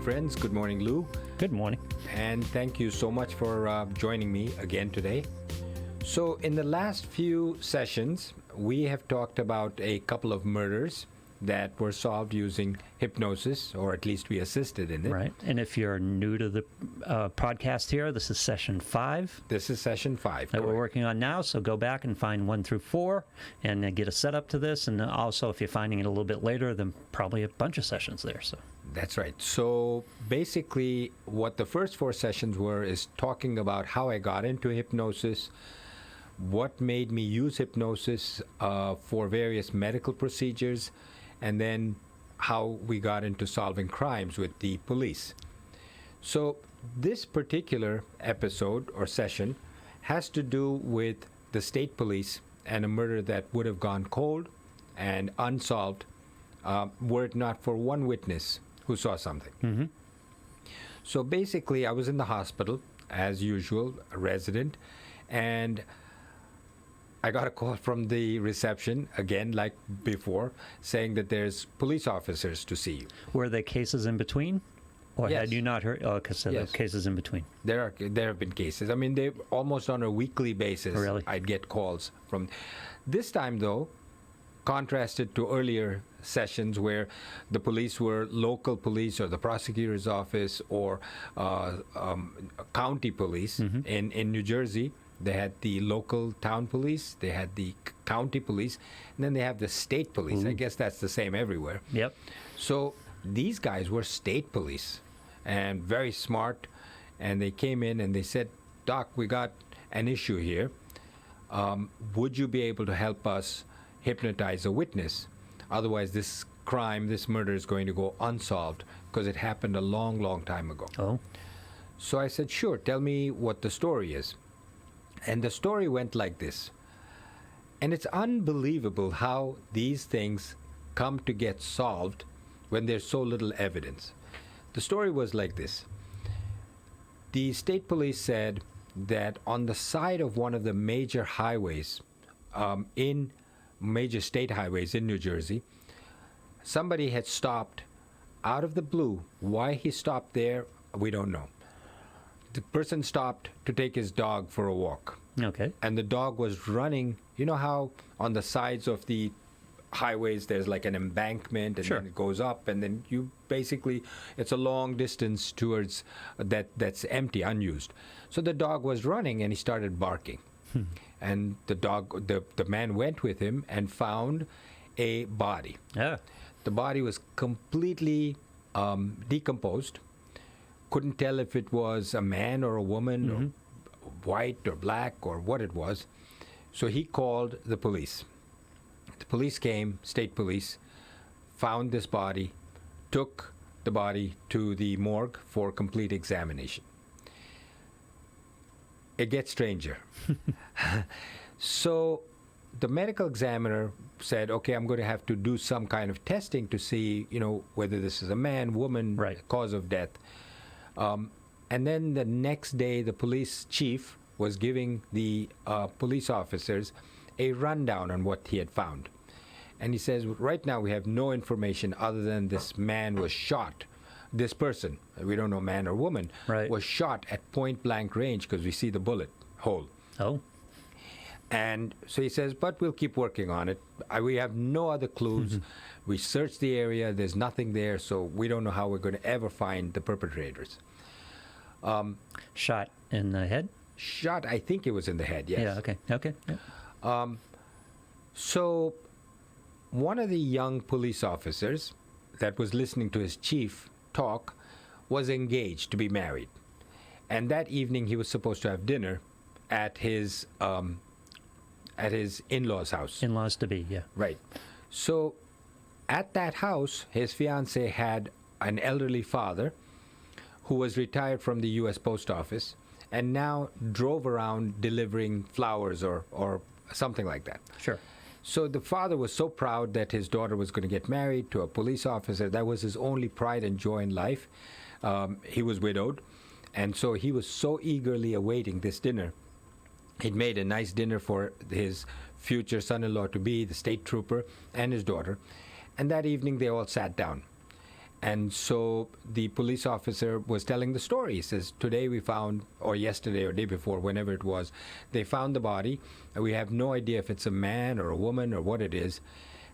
friends. Good morning, Lou. Good morning. And thank you so much for joining me again today. So, in the last few sessions, we have talked about a couple of murders that were solved using hypnosis, or at least we assisted in it. Right. And if you're new to the podcast here, this is session 5. This is session 5. That we're working on now. So go back and find 1 through 4 and get a setup to this. And also, if you're finding it a little bit later, then probably a bunch of sessions there. So that's right. So basically, what the first 4 sessions were is talking about how I got into hypnosis, what made me use hypnosis for various medical procedures, and then how we got into solving crimes with the police. So this particular episode or session has to do with the state police and a murder that would have gone cold and unsolved were it not for one witness who saw something. Mm-hmm. So basically, I was in the hospital, as usual, a resident, and I got a call from the reception, again, like before, saying that there's police officers to see you. Were there cases in between? Or Yes. had you not heard? Oh, because there are Yes. cases in between. There have been cases. I mean, they almost on a weekly basis. Really? I'd get calls from. This time, though, contrasted to earlier sessions where the police were local police or the prosecutor's office or county police in New Jersey. They had the local town police, they had the county police, and then they have the state police. I guess that's the same everywhere. Yep. So these guys were state police and very smart, and they came in and they said, "Doc, we got an issue here. Would you be able to help us hypnotize a witness? Otherwise, this crime, this murder is going to go unsolved because it happened a long, long time ago." Oh. So I said, "Sure, tell me what the story is." And the story went like this. And it's unbelievable how these things come to get solved when there's so little evidence. The story was like this. The state police said that on the side of one of the major highways, major state highways in New Jersey, somebody had stopped out of the blue. Why he stopped there, we don't know. The person stopped to take his dog for a walk. Okay. And the dog was running. You know how on the sides of the highways there's like an embankment and Sure. then it goes up and then you basically, it's a long distance towards that's empty, unused. So the dog was running and he started barking. And the man went with him and found a body. Yeah. The body was completely decomposed. Couldn't tell if it was a man or a woman or white or black or what it was. So he called the police. The police came, state police, found this body, took the body to the morgue for complete examination. It gets stranger. So the medical examiner said, "Okay, I'm going to have to do some kind of testing to see, whether this is a man, woman, Right. cause of death." And then the next day, the police chief was giving the police officers a rundown on what he had found. And he says, "Right now we have no information other than this man was shot. This person, we don't know man or woman, Right. was shot at point blank range because we see the bullet hole." Oh. And so he says, "But we'll keep working on it. We have no other clues. We searched the area. There's nothing there. So we don't know how we're going to ever find the perpetrators." Shot in the head? Shot, I think it was in the head, yes. Yeah, okay. Okay. Yeah. So one of the young police officers that was listening to his chief talk was engaged to be married. And that evening he was supposed to have dinner at his in-laws' house. In-laws to be, yeah. Right. So at that house, his fiancée had an elderly father who was retired from the U.S. Post Office and now drove around delivering flowers or something like that. Sure. So the father was so proud that his daughter was going to get married to a police officer. That was his only pride and joy in life. He was widowed. And so he was so eagerly awaiting this dinner. He'd made a nice dinner for his future son-in-law to be, the state trooper, and his daughter. And that evening they all sat down. And so the police officer was telling the story. He says, today we found, or yesterday or day before, whenever it was, they found the body. And we have no idea if it's a man or a woman or what it is.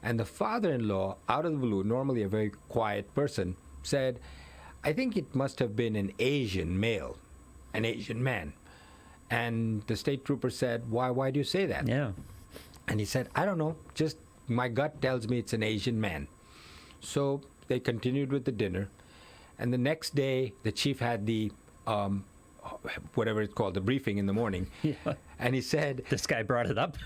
And the father-in-law, out of the blue, normally a very quiet person, said, I think it must have been an Asian male, an Asian man. And the state trooper said, why do you say that? Yeah. And he said, I don't know, just my gut tells me it's an Asian man. So they continued with the dinner. And the next day, the chief had the, whatever it's called, the briefing in the morning. Yeah. And he said... This guy brought it up?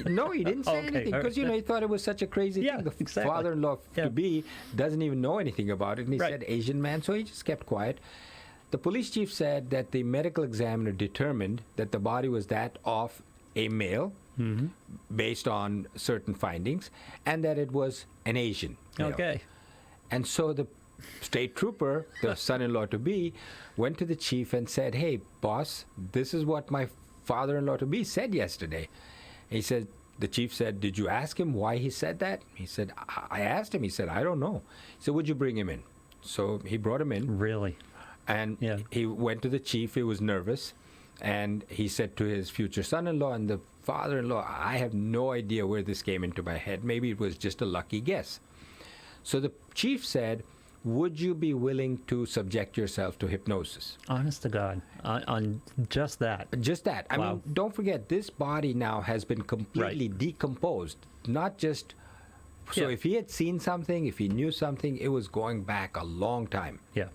No, he didn't say Okay, anything, all because, right. he thought it was such a crazy Yeah, thing. The exactly. father-in-law Yeah. to be doesn't even know anything about it. And he Right. said, Asian man, so he just kept quiet. The police chief said that the medical examiner determined that the body was that of a male, based on certain findings, and that it was an Asian male. Okay. And so the state trooper, the son-in-law to be, went to the chief and said, hey, boss, this is what my father-in-law to be said yesterday. He said, the chief said, did you ask him why he said that? He said, I asked him. He said, I don't know. He said, would you bring him in? So he brought him in. Really? And Yeah. he went to the chief. He was nervous. And he said to his future son-in-law and the father-in-law, I have no idea where this came into my head. Maybe it was just a lucky guess. So the chief said, would you be willing to subject yourself to hypnosis? Honest to God. On just that. Just that. I Wow. mean, don't forget, this body now has been completely decomposed. Not just... So Yeah. if he had seen something, if he knew something, it was going back a long time. Yeah.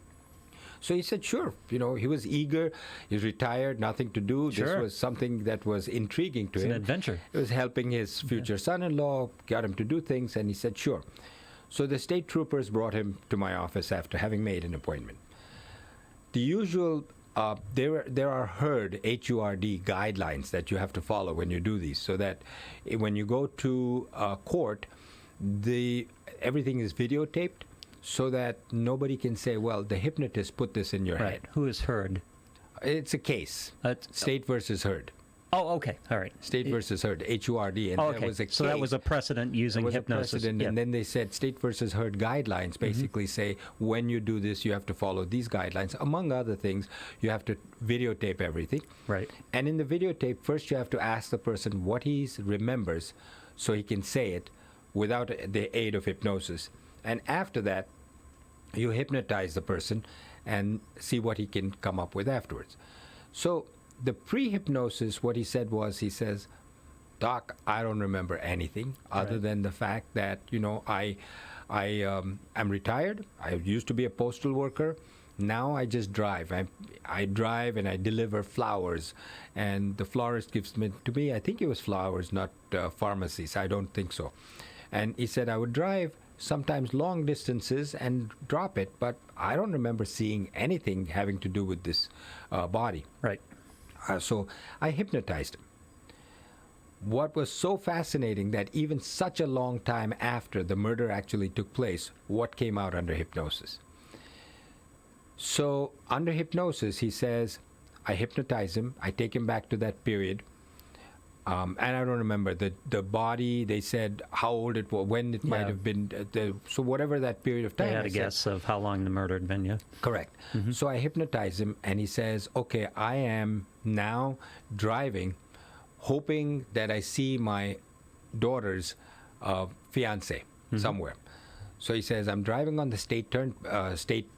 So he said, sure. He was eager. He's retired, nothing to do. Sure. This was something that was intriguing to It's him. an adventure. It was helping his future son-in-law, got him to do things, and he said, sure. So the state troopers brought him to my office after having made an appointment. The usual, there are HURD, H-U-R-D, guidelines that you have to follow when you do these, so that when you go to court, everything is videotaped, so that nobody can say, well, the hypnotist put this in your Right. head. Who is heard? It's a case. State versus HURD. Oh, okay. All right. State versus HURD, H-U-R-D. And Oh, that okay. was a case. So that was a precedent using There was hypnosis. a precedent, Yeah. and then they said state versus HURD guidelines basically say when you do this, you have to follow these guidelines. Among other things, you have to videotape everything. Right. And in the videotape, first you have to ask the person what he remembers so he can say it without the aid of hypnosis. And after that, you hypnotize the person and see what he can come up with afterwards. So the pre-hypnosis, what he said was, he says, Doc, I don't remember anything other Right. than the fact that, I am retired. I used to be a postal worker. Now I just drive. I drive and I deliver flowers. And the florist gives them to me. I think it was flowers, not pharmacies. I don't think so. And he said I would drive sometimes long distances and drop it, but I don't remember seeing anything having to do with this body. Right. So I hypnotized him. What was so fascinating that even such a long time after the murder actually took place, what came out under hypnosis? So under hypnosis, he says, I hypnotize him, I take him back to that period, and I don't remember the body. They said how old it was, when it might Yeah. have been. So whatever that period of time. They had I a said, guess of how long the murder had been, yeah. Correct. So I hypnotize him, and he says, okay, I am now driving, hoping that I see my daughter's fiance somewhere. So he says, I'm driving on the state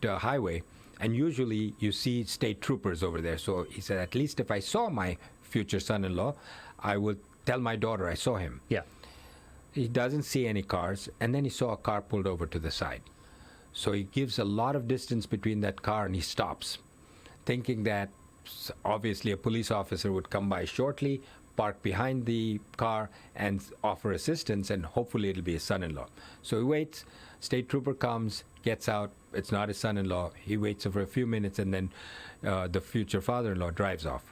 highway, and usually you see state troopers over there. So he said, at least if I saw my future son-in-law, I would tell my daughter I saw him. Yeah. He doesn't see any cars, and then he saw a car pulled over to the side. So he gives a lot of distance between that car, and he stops, thinking that obviously a police officer would come by shortly, park behind the car, and offer assistance, and hopefully it'll be his son-in-law. So he waits, state trooper comes, gets out, it's not his son-in-law. He waits for a few minutes, and then the future father-in-law drives off.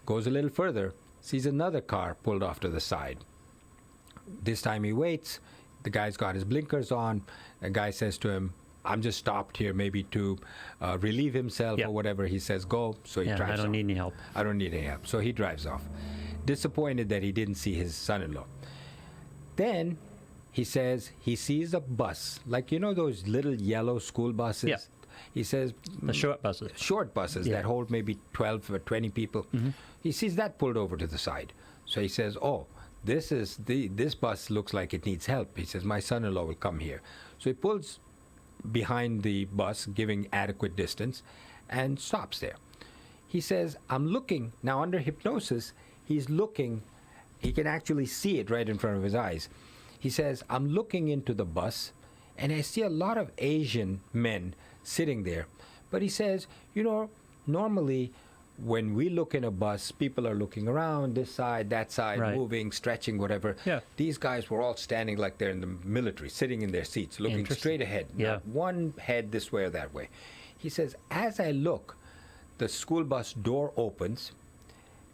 Goes a little further, sees another car pulled off to the side. This time he waits. The guy's got his blinkers on. The guy says to him, I'm just stopped here maybe to relieve himself Yeah. or whatever. He says, go. So he Yeah, drives I don't off. need any help. I don't need any help. So he drives off. Disappointed that he didn't see his son-in-law. Then he says he sees a bus, like, you know, those little yellow school buses? Yeah. He says, The short buses. short buses Yeah. that hold maybe 12 or 20 people. He sees that pulled over to the side. So he says, oh, this bus looks like it needs help. He says, my son-in-law will come here. So he pulls behind the bus, giving adequate distance, and stops there. He says, I'm looking. Now, under hypnosis, he's looking. He can actually see it right in front of his eyes. He says, I'm looking into the bus, and I see a lot of Asian men sitting there. But he says, you know, normally when we look in a bus, people are looking around, this side, that side, Right. moving, stretching, whatever. Yeah. These guys were all standing like they're in the military, sitting in their seats, looking Interesting. straight ahead. Yeah. Not one head this way or that way. He says, as I look, the school bus door opens,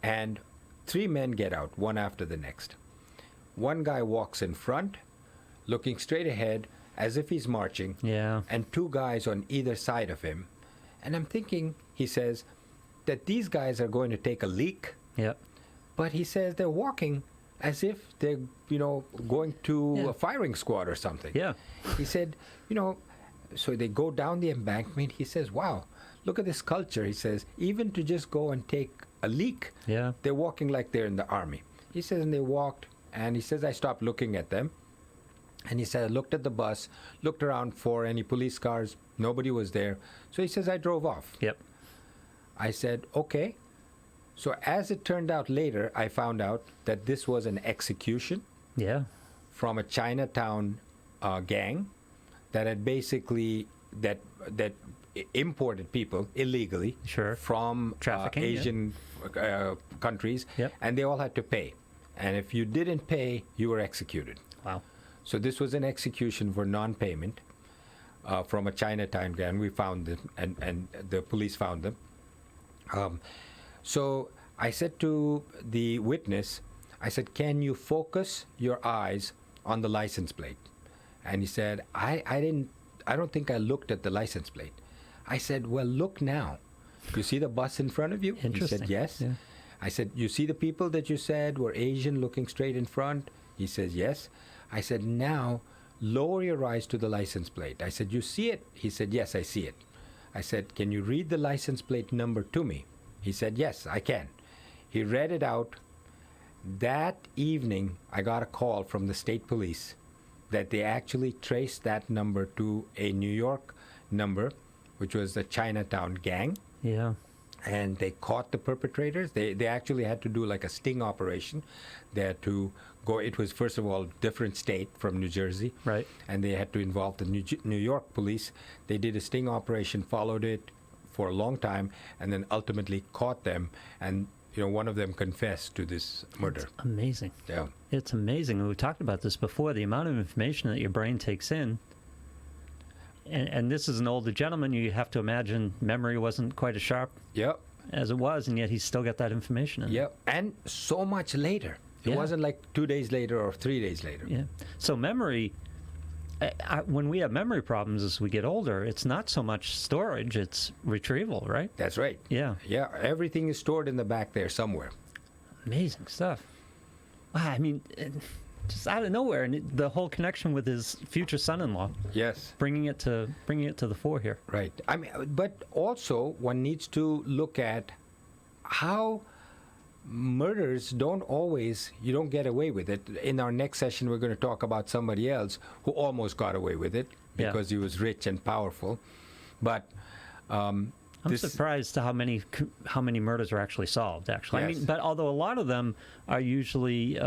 and 3 men get out, one after the next. One guy walks in front, looking straight ahead, as if he's marching, Yeah. and 2 guys on either side of him. And I'm thinking, he says, that these guys are going to take a leak, Yep. but he says they're walking as if they're, you know, going to Yeah. a firing squad or something. Yeah. He said, you know, so they go down the embankment. He says, wow, look at this culture. He says, even to just go and take a leak, Yeah. they're walking like they're in the army. He says, and they walked, and he says, I stopped looking at them. And he said, I looked at the bus, looked around for any police cars. Nobody was there. So he says, I drove off. Yep. I said, okay. So as it turned out later, I found out that this was an execution Yeah. from a Chinatown gang that had basically that imported people illegally Sure. from Trafficking, yeah. Asian countries, Yep. and they all had to pay. And if you didn't pay, you were executed. Wow. So this was an execution for non-payment from a Chinatown gang. We found them, and the police found them. So I said to the witness, I said, can you focus your eyes on the license plate? And he said, I don't think I looked at the license plate. I said, well, look now. You see the bus in front of you? He Interesting. said, yes. Yeah. I said, you see the people that you said were Asian looking straight in front? He says, yes. I said, now lower your eyes to the license plate. I said, you see it? He said, yes, I see it. I said, can you read the license plate number to me? He said, yes, I can. He read it out. That evening, I got a call from the state police that they actually traced that number to a New York number, which was the Chinatown gang. Yeah. And they caught the perpetrators. They actually had to do like a sting operation. They had to go, it was first of all different state from New Jersey. Right. And they had to involve the New York police. They did a sting operation, followed it for a long time, and then ultimately caught them. And, you know, one of them confessed to this murder. Amazing. Yeah. It's amazing. We talked about this before. The amount of information that your brain takes in. And this is an older gentleman. You have to imagine memory wasn't quite as sharp Yep. as it was, and yet he's still got that information in. Yep. And so much later. It Yeah. wasn't like 2 days later or 3 days later. Yeah. So memory, when we have memory problems as we get older, it's not so much storage, it's retrieval, right? That's right. Yeah. Yeah. Everything is stored in the back there somewhere. Amazing stuff. Wow, I mean, just out of nowhere, and the whole connection with his future son-in-law, Yes. bringing it to the fore here. Right. I mean, but also one needs to look at how murders don't always, you don't get away with it. In our next session, we're going to talk about somebody else who almost got away with it Yeah. because he was rich and powerful. But I'm this, surprised to how many murders are actually solved. Actually, I Yes. mean, but although a lot of them are usually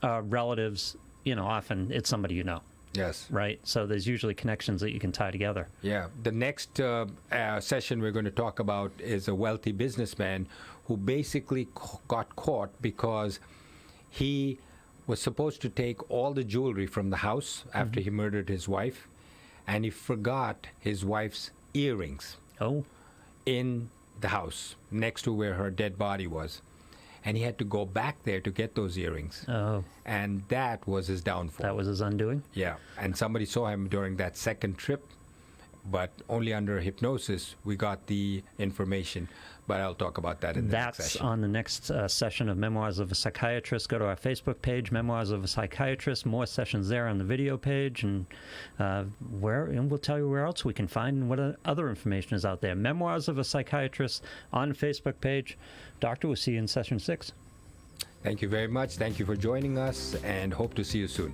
relatives, you know, often it's somebody you know, yes. right? So there's usually connections that you can tie together. Yeah. The next session we're going to talk about is a wealthy businessman who basically got caught because he was supposed to take all the jewelry from the house after he murdered his wife, and he forgot his wife's earrings Oh, in the house next to where her dead body was. And he had to go back there to get those earrings. oh, And that was his downfall. that was his undoing. Yeah, and somebody saw him during that second trip, but only under hypnosis we got the information. But I'll talk about that in the next That's session. on the next session of Memoirs of a Psychiatrist. Go to our Facebook page, Memoirs of a Psychiatrist. More sessions there on the video page, and we'll tell you where else we can find and what other information is out there. Memoirs of a Psychiatrist on the Facebook page. Doctor, we'll see you in session 6. Thank you very much. Thank you for joining us, and hope to see you soon.